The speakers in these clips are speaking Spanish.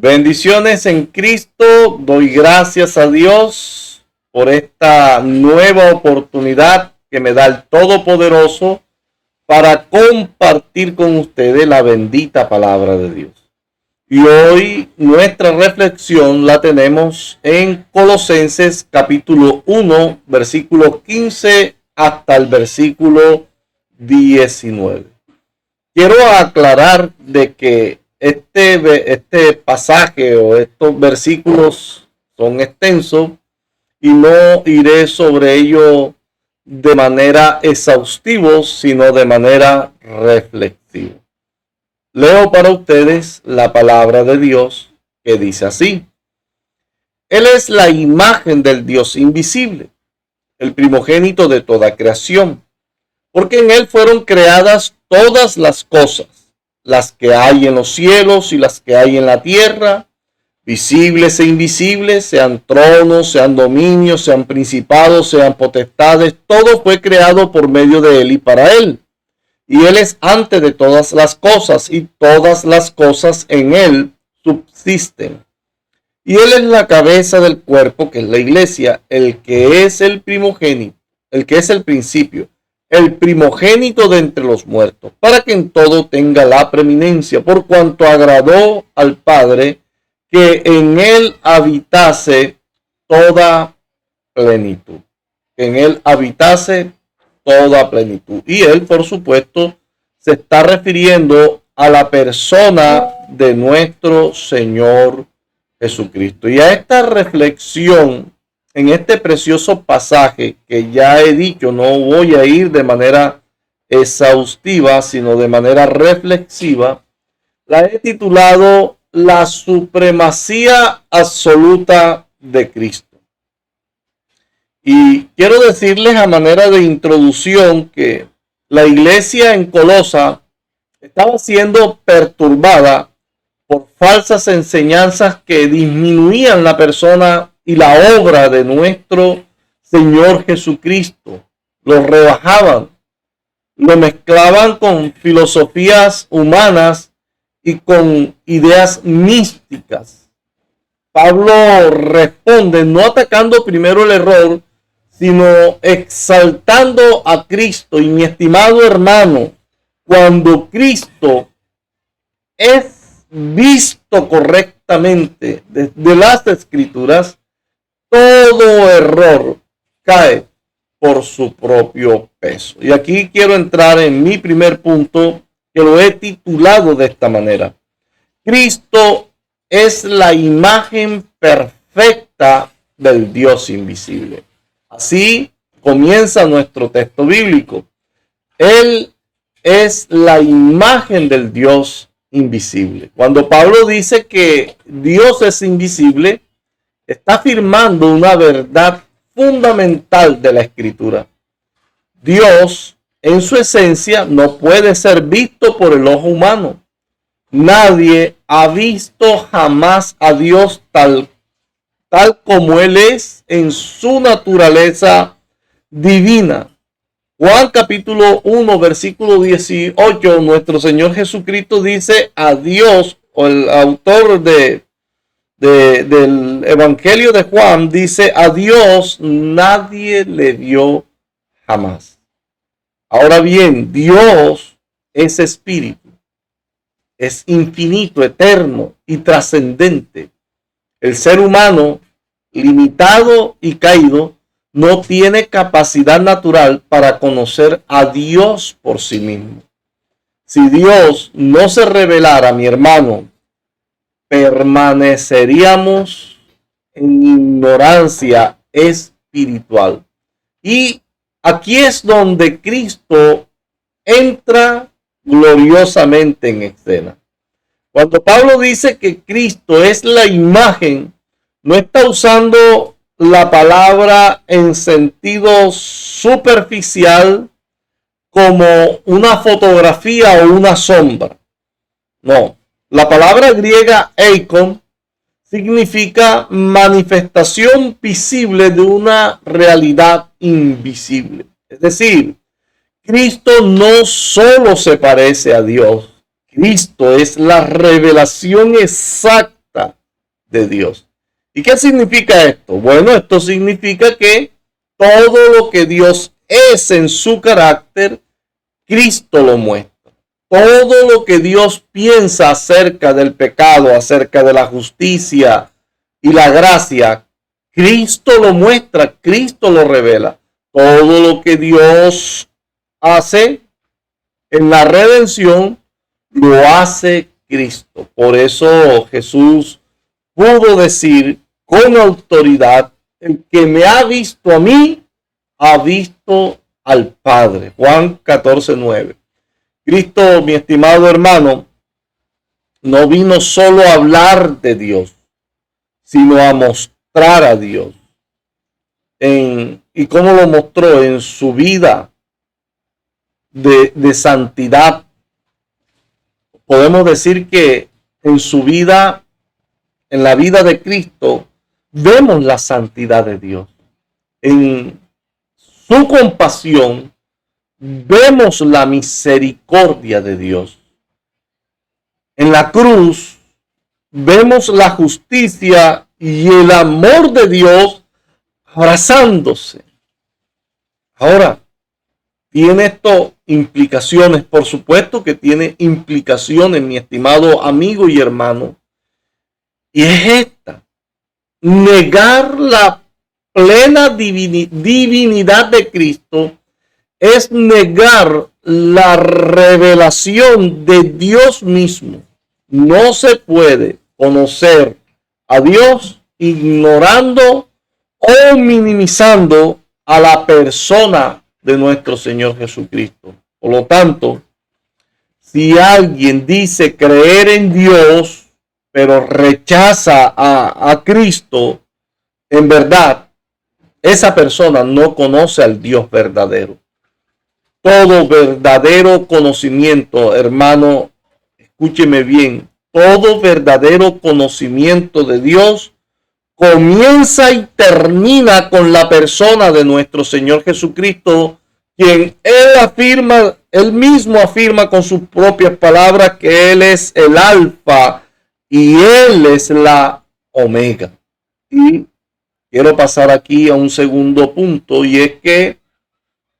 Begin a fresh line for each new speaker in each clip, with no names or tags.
Bendiciones en Cristo. Doy gracias a Dios por esta nueva oportunidad que me da el Todopoderoso para compartir con ustedes la bendita palabra de Dios. Y hoy nuestra reflexión la tenemos en Colosenses capítulo 1, versículo 15 hasta el versículo 19. Quiero aclarar de que este pasaje o estos versículos son extensos y no iré sobre ello de manera exhaustiva, sino de manera reflexiva. Leo para ustedes la palabra de Dios que dice así: Él es la imagen del Dios invisible, el primogénito de toda creación, porque en Él fueron creadas todas las cosas, las que hay en los cielos y las que hay en la tierra, visibles e invisibles, sean tronos, sean dominios, sean principados, sean potestades. Todo fue creado por medio de Él y para Él. Y Él es antes de todas las cosas, y todas las cosas en Él subsisten. Y Él es la cabeza del cuerpo, que es la iglesia, el que es el primogénito, el que es el principio, el primogénito de entre los muertos, para que en todo tenga la preeminencia, por cuanto agradó al Padre que en Él habitase toda plenitud. Que en Él habitase toda plenitud. Y Él, por supuesto, se está refiriendo a la persona de nuestro Señor Jesucristo. Y a esta reflexión en este precioso pasaje que ya he dicho, no voy a ir de manera exhaustiva, sino de manera reflexiva, la he titulado La supremacía absoluta de Cristo. Y quiero decirles a manera de introducción que la iglesia en Colosa estaba siendo perturbada por falsas enseñanzas que disminuían la persona y la obra de nuestro Señor Jesucristo. Lo rebajaban, lo mezclaban con filosofías humanas y con ideas místicas. Pablo responde no atacando primero el error, sino exaltando a Cristo. Y mi estimado hermano, cuando Cristo es visto correctamente desde las Escrituras, todo error cae por su propio peso. Y aquí quiero entrar en mi primer punto, que lo he titulado de esta manera: Cristo es la imagen perfecta del Dios invisible. Así comienza nuestro texto bíblico. Él es la imagen del Dios invisible. Cuando Pablo dice que Dios es invisible, está afirmando una verdad fundamental de la Escritura. Dios, en su esencia, no puede ser visto por el ojo humano. Nadie ha visto jamás a Dios tal como Él es en su naturaleza divina. Juan capítulo 1, versículo 18, nuestro Señor Jesucristo dice a Dios, o el autor del Evangelio de Juan, dice: a Dios nadie le vio jamás. Ahora bien, Dios es espíritu, es infinito, eterno y trascendente. El ser humano, limitado y caído, no tiene capacidad natural para conocer a Dios por sí mismo. Si Dios no se revelara, mi hermano, permaneceríamos en ignorancia espiritual. Y aquí es donde Cristo entra gloriosamente en escena. Cuando Pablo dice que Cristo es la imagen, no está usando la palabra en sentido superficial como una fotografía o una sombra. No, la palabra griega eikon significa manifestación visible de una realidad invisible. Es decir, Cristo no solo se parece a Dios, Cristo es la revelación exacta de Dios. ¿Y qué significa esto? Bueno, esto significa que todo lo que Dios es en su carácter, Cristo lo muestra. Todo lo que Dios piensa acerca del pecado, acerca de la justicia y la gracia, Cristo lo muestra, Cristo lo revela. Todo lo que Dios hace en la redención, lo hace Cristo. Por eso Jesús pudo decir con autoridad: el que me ha visto a mí, ha visto al Padre. Juan 14:9. Cristo, mi estimado hermano, no vino solo a hablar de Dios, sino a mostrar a Dios. ¿Y cómo lo mostró? En su vida de santidad. Podemos decir que en su vida, en la vida de Cristo, vemos la santidad de Dios. En su compasión, vemos la misericordia de Dios. En la cruz, vemos la justicia y el amor de Dios abrazándose. Ahora, ¿tiene esto implicaciones? Por supuesto que tiene implicaciones, mi estimado amigo y hermano. Y es esta: negar la plena divinidad de Cristo es negar la revelación de Dios mismo. No se puede conocer a Dios ignorando o minimizando a la persona de nuestro Señor Jesucristo. Por lo tanto, si alguien dice creer en Dios, pero rechaza a Cristo, en verdad, esa persona no conoce al Dios verdadero. Todo verdadero conocimiento, hermano, escúcheme bien, todo verdadero conocimiento de Dios comienza y termina con la persona de nuestro Señor Jesucristo, quien él mismo afirma con sus propias palabras que Él es el Alfa y Él es la Omega. Y quiero pasar aquí a un segundo punto, y es que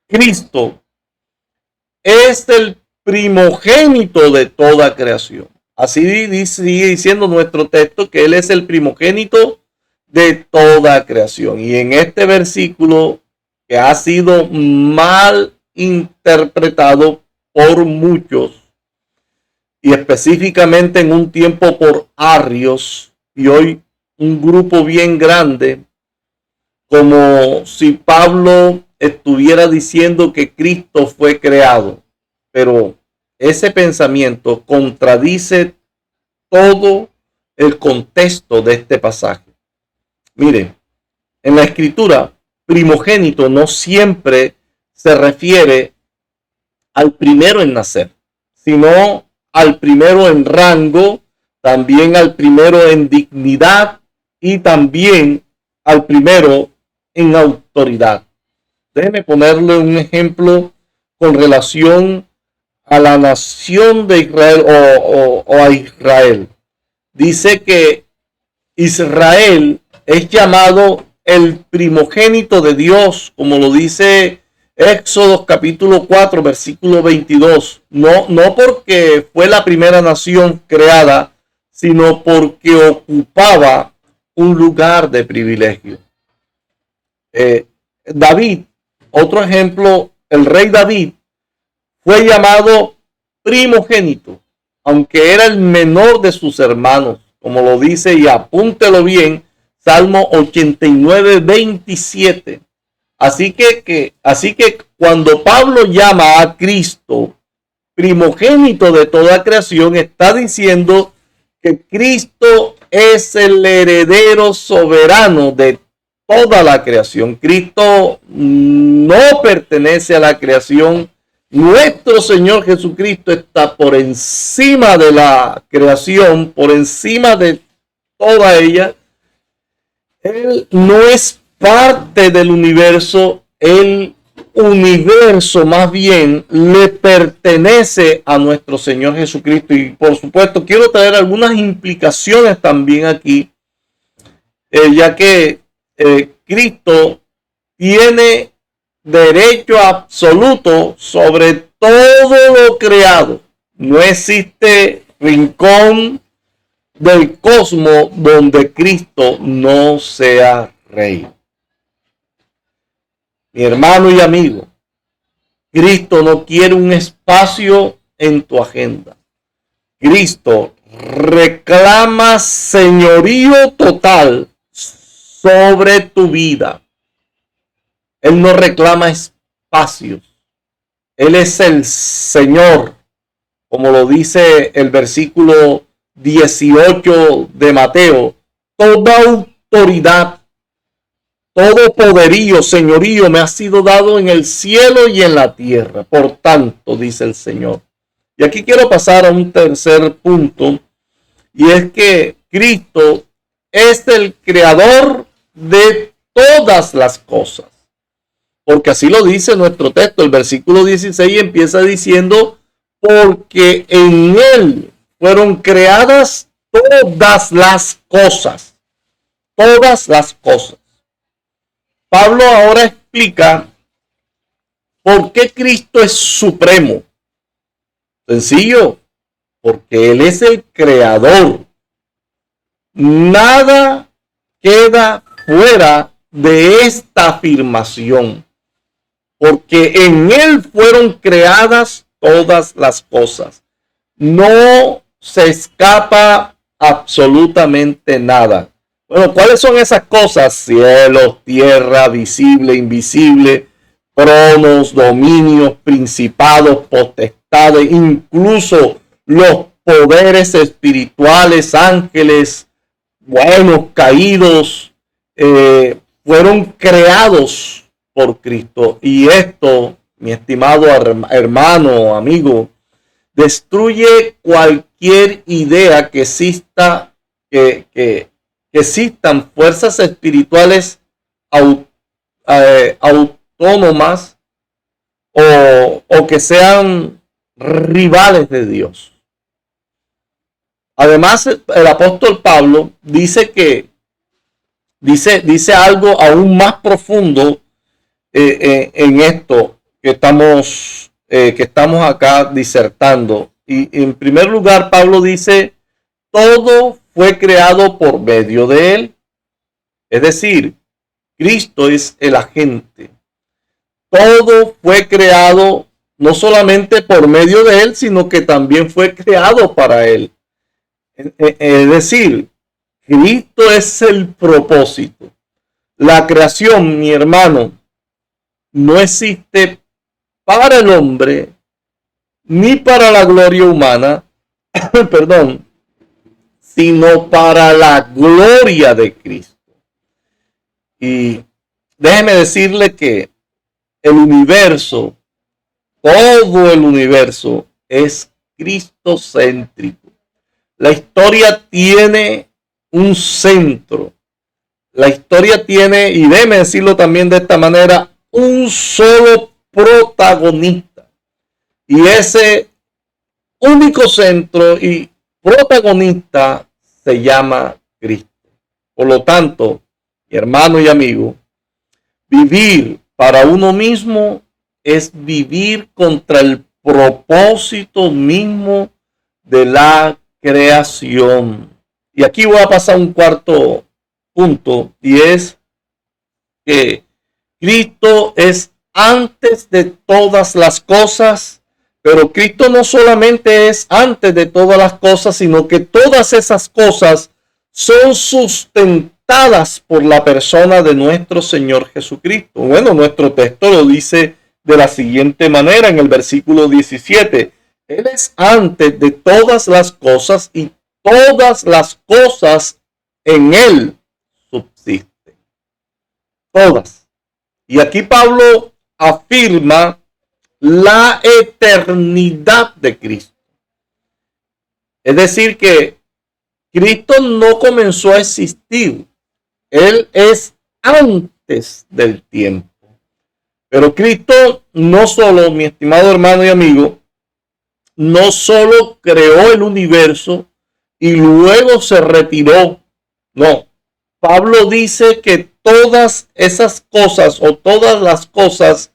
Cristo es el primogénito de toda creación. Así sigue diciendo nuestro texto, que Él es el primogénito de toda creación. Y en este versículo, que ha sido mal interpretado por muchos, y específicamente en un tiempo por arrios, y hoy un grupo bien grande, como si Pablo estuviera diciendo que Cristo fue creado. Pero ese pensamiento contradice todo el contexto de este pasaje. Mire, en la Escritura, primogénito no siempre se refiere al primero en nacer, sino al primero en rango, también al primero en dignidad y también al primero en autoridad. Déjeme ponerle un ejemplo con relación a la nación de Israel o a Israel. Dice que Israel es llamado el primogénito de Dios, como lo dice Éxodo capítulo 4, versículo 22. No porque fue la primera nación creada, sino porque ocupaba un lugar de privilegio. David, otro ejemplo, el rey David fue llamado primogénito, aunque era el menor de sus hermanos, como lo dice, y apúntelo bien, Salmo 89, 27. Así que cuando Pablo llama a Cristo primogénito de toda creación, está diciendo que Cristo es el heredero soberano de toda la creación. Cristo no pertenece a la creación. Nuestro Señor Jesucristo está por encima de la creación, por encima de toda ella. Él no es parte del universo. El universo más bien le pertenece a nuestro Señor Jesucristo. Y por supuesto quiero traer algunas implicaciones también aquí ya que Cristo tiene derecho absoluto sobre todo lo creado. No existe rincón del cosmos donde Cristo no sea rey. Mi hermano y amigo, Cristo no quiere un espacio en tu agenda. Cristo reclama señorío total sobre tu vida. Él no reclama espacios. Él es el Señor, como lo dice el versículo 18 de Mateo. Toda autoridad, todo poderío, señorío me ha sido dado en el cielo y en la tierra. Por tanto, dice el Señor. Y aquí quiero pasar a un tercer punto, y es que Cristo es el creador de todas las cosas. Porque así lo dice nuestro texto. El versículo 16 empieza diciendo, porque en Él fueron creadas todas las cosas. Todas las cosas. Pablo ahora explica por qué Cristo es supremo. Sencillo, porque Él es el creador. Nada queda fuera de esta afirmación, porque en Él fueron creadas todas las cosas. No se escapa absolutamente nada. Bueno, ¿cuáles son esas cosas? Cielos, tierra, visible, invisible, tronos, dominios, principados, potestades, incluso los poderes espirituales, ángeles, buenos, caídos, fueron creados por Cristo. Y esto, mi estimado hermano, amigo, destruye cualquier idea que exista, que existan fuerzas espirituales autónomas o que sean rivales de Dios. Además, el apóstol Pablo dice algo aún más profundo en esto que estamos acá disertando. Y en primer lugar, Pablo dice, todo fue creado por medio de Él. Es decir, Cristo es el agente. Todo fue creado no solamente por medio de Él, sino que también fue creado para Él. Es decir, Cristo es el propósito. La creación, mi hermano, no existe para el hombre ni para la gloria humana, perdón, sino para la gloria de Cristo. Y déjeme decirle que el universo, todo el universo es cristocéntrico. La historia tiene un centro. La historia tiene, y déjeme decirlo también de esta manera, un solo protagonista. Y ese único centro y protagonista se llama Cristo. Por lo tanto, mi hermano y amigo, vivir para uno mismo es vivir contra el propósito mismo de la creación. Y aquí voy a pasar un cuarto punto, y es que Cristo es antes de todas las cosas, pero Cristo no solamente es antes de todas las cosas, sino que todas esas cosas son sustentadas por la persona de nuestro Señor Jesucristo. Bueno, nuestro texto lo dice de la siguiente manera en el versículo 17. Él es antes de todas las cosas y todas las cosas en Él subsisten. Todas. Y aquí Pablo afirma la eternidad de Cristo. Es decir, que Cristo no comenzó a existir. Él es antes del tiempo. Pero Cristo no solo, mi estimado hermano y amigo, no solo creó el universo y luego se retiró. No. Pablo dice que todas esas cosas o todas las cosas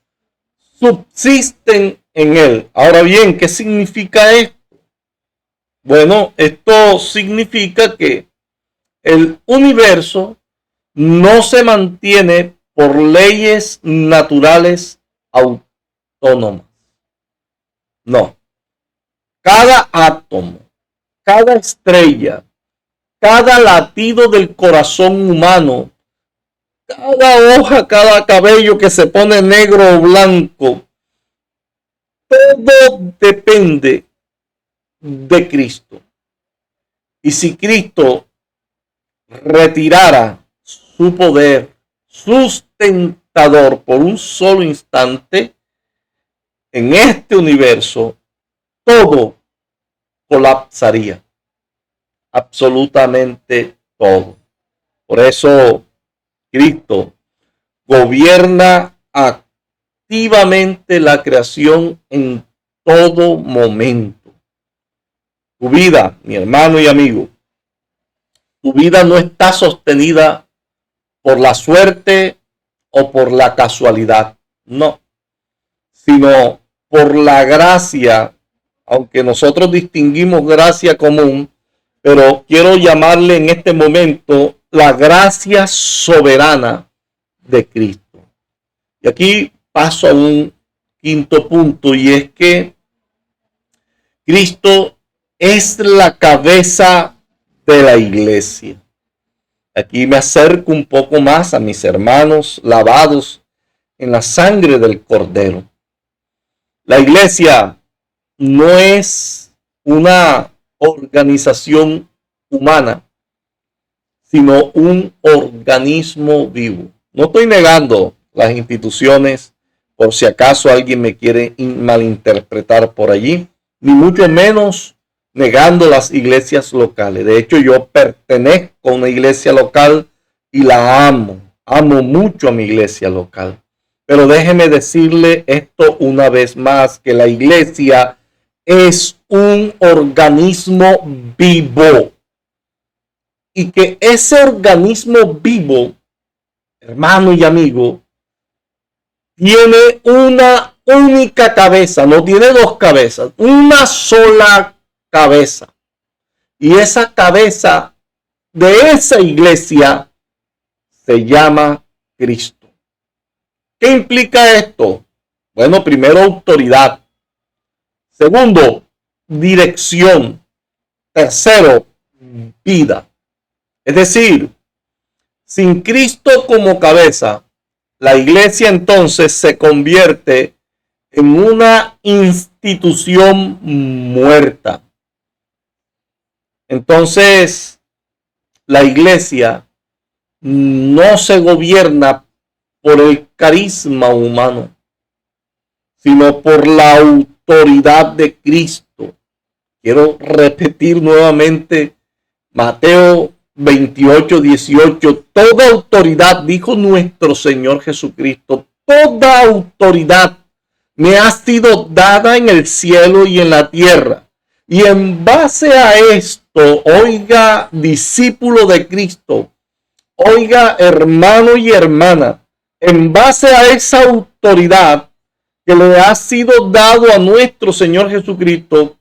subsisten en él. Ahora bien, ¿qué significa esto? Bueno, esto significa que el universo no se mantiene por leyes naturales autónomas. No. Cada átomo, cada estrella, cada latido del corazón humano, cada hoja, cada cabello que se pone negro o blanco, todo depende de Cristo. Y si Cristo retirara su poder sustentador por un solo instante, en este universo todo colapsaría. Absolutamente todo. Por eso Cristo gobierna activamente la creación en todo momento. Tu vida, mi hermano y amigo, tu vida no está sostenida por la suerte o por la casualidad, no, sino por la gracia, aunque nosotros distinguimos gracia común, pero quiero llamarle en este momento la gracia soberana de Cristo. Y aquí paso a un quinto punto, y es que Cristo es la cabeza de la iglesia. Aquí me acerco un poco más a mis hermanos lavados en la sangre del Cordero. La iglesia no es una organización humana, sino un organismo vivo. No estoy negando las instituciones, por si acaso alguien me quiere malinterpretar por allí, ni mucho menos negando las iglesias locales. De hecho, yo pertenezco a una iglesia local y la amo. Amo mucho a mi iglesia local. Pero déjeme decirle esto una vez más, que la iglesia es un organismo vivo. Y que ese organismo vivo, hermano y amigo, tiene una única cabeza, no tiene dos cabezas, una sola cabeza. Y esa cabeza de esa iglesia se llama Cristo. ¿Qué implica esto? Bueno, primero, autoridad. Segundo, dirección. Tercero, vida. Es decir, sin Cristo como cabeza, la iglesia entonces se convierte en una institución muerta. Entonces, la iglesia no se gobierna por el carisma humano, sino por la autoridad de Cristo. Quiero repetir nuevamente Mateo 28:18. Toda autoridad, dijo nuestro Señor Jesucristo, toda autoridad me ha sido dada en el cielo y en la tierra. Y en base a esto, oiga, discípulo de Cristo, oiga, hermano y hermana, en base a esa autoridad que le ha sido dado a nuestro Señor Jesucristo,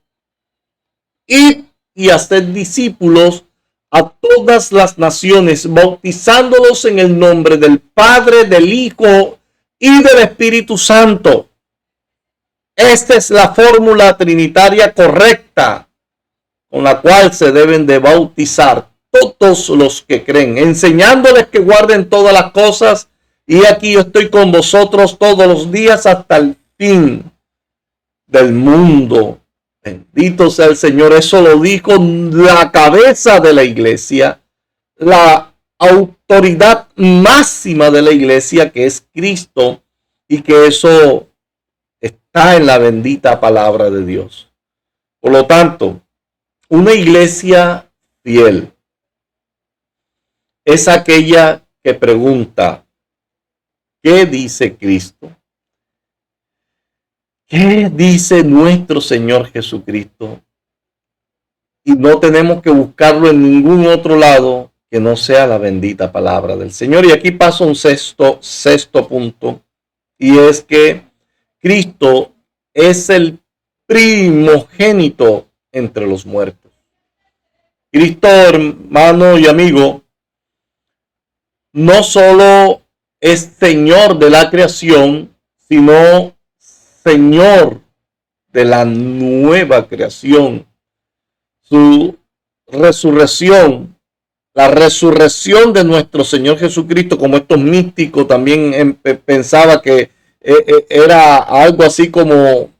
y hacer discípulos a todas las naciones, bautizándolos en el nombre del Padre, del Hijo y del Espíritu Santo. Esta es la fórmula trinitaria correcta con la cual se deben de bautizar todos los que creen, enseñándoles que guarden todas las cosas. Y aquí yo estoy con vosotros todos los días hasta el fin del mundo. Bendito sea el Señor. Eso lo dijo la cabeza de la iglesia, la autoridad máxima de la iglesia, que es Cristo, y que eso está en la bendita palabra de Dios. Por lo tanto, una iglesia fiel es aquella que pregunta, ¿qué dice Cristo? ¿Qué dice nuestro Señor Jesucristo? Y no tenemos que buscarlo en ningún otro lado que no sea la bendita palabra del Señor. Y aquí pasa un sexto punto, y es que Cristo es el primogénito entre los muertos. Cristo, hermano y amigo, no solo es Señor de la creación, sino Señor de la nueva creación. Su resurrección, la resurrección de nuestro Señor Jesucristo, como estos místicos también pensaba que era algo así como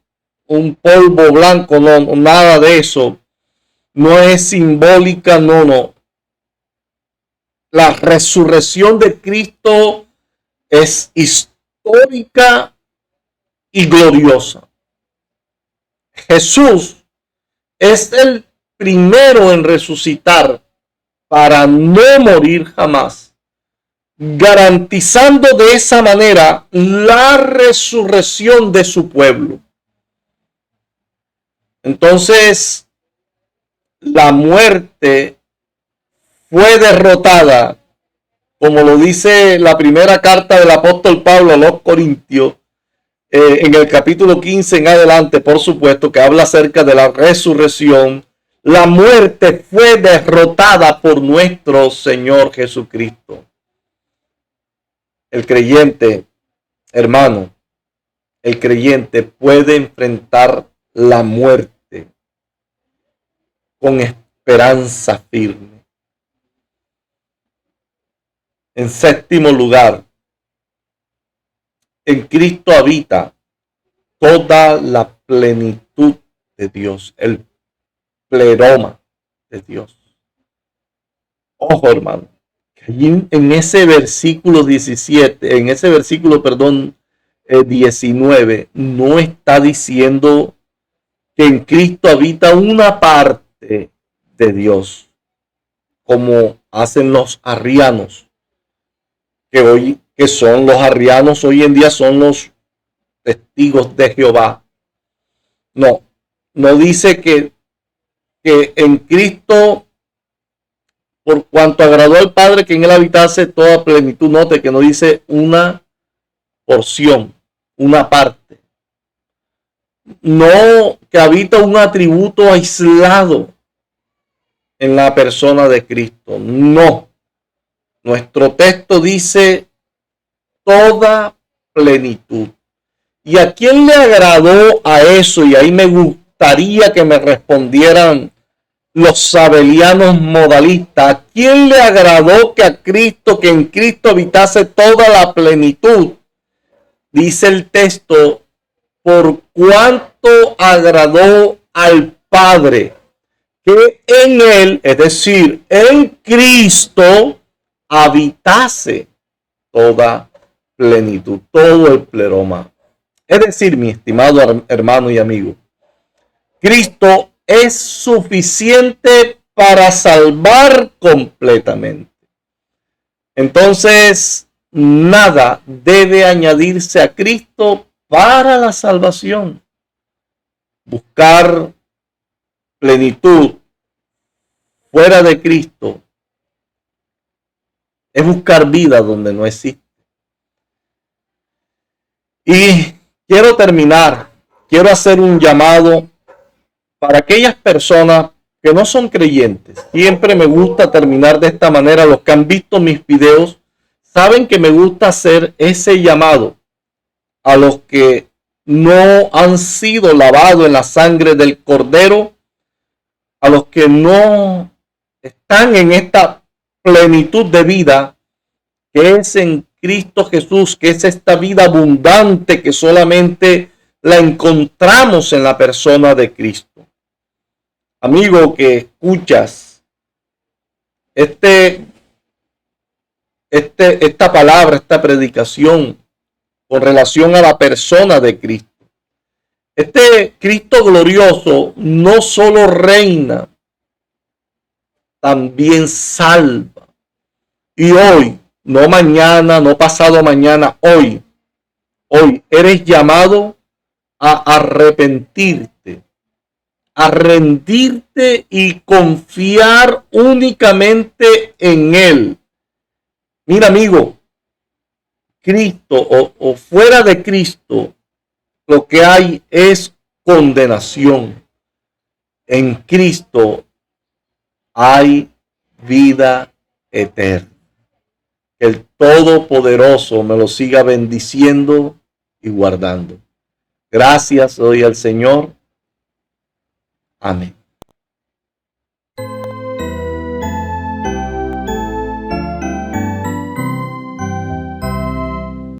un polvo blanco, no, nada de eso. No es simbólica, no. La resurrección de Cristo es histórica y gloriosa. Jesús es el primero en resucitar para no morir jamás, garantizando de esa manera la resurrección de su pueblo. Entonces, la muerte fue derrotada, como lo dice la primera carta del apóstol Pablo a los Corintios, en el capítulo 15 en adelante, por supuesto, que habla acerca de la resurrección. La muerte fue derrotada por nuestro Señor Jesucristo. El creyente, hermano, el creyente puede enfrentar la muerte con esperanza firme. En séptimo lugar, en Cristo habita toda la plenitud de Dios, el pleroma de Dios. Ojo, hermano, en ese versículo 17, en ese versículo, 19, no está diciendo que en Cristo habita una parte de Dios, como hacen los arrianos, que son los arrianos hoy en día, son los testigos de Jehová. No dice que en Cristo, por cuanto agradó al Padre que en él habitase toda plenitud. Note que no dice una porción, una parte. No que habita un atributo aislado en la persona de Cristo. No. Nuestro texto dice toda plenitud. ¿Y a quién le agradó a eso? Y ahí me gustaría que me respondieran los sabelianos modalistas. ¿A quién le agradó que a Cristo, que en Cristo habitase toda la plenitud? Dice el texto, por cuanto agradó al Padre, que en él, es decir, en Cristo, habitase toda plenitud, todo el pleroma. Es decir, mi estimado hermano y amigo, Cristo es suficiente para salvar completamente. Entonces, nada debe añadirse a Cristo para la salvación. Buscar plenitud fuera de Cristo es buscar vida donde no existe. Y quiero hacer un llamado para aquellas personas que no son creyentes. Siempre me gusta terminar de esta manera. Los que han visto mis videos saben que me gusta hacer ese llamado a los que no han sido lavados en la sangre del Cordero, a los que no están en esta plenitud de vida que es en Cristo Jesús, que es esta vida abundante que solamente la encontramos en la persona de Cristo. Amigo que escuchas esta palabra, esta predicación con relación a la persona de Cristo. Este Cristo glorioso no solo reina, también salva. Y hoy, no mañana, no pasado mañana, hoy eres llamado a arrepentirte, a rendirte y confiar únicamente en Él. Mira, amigo, Cristo o fuera de Cristo, lo que hay es condenación. En Cristo hay vida eterna. Que el Todopoderoso me lo siga bendiciendo y guardando. Gracias hoy al Señor. Amén.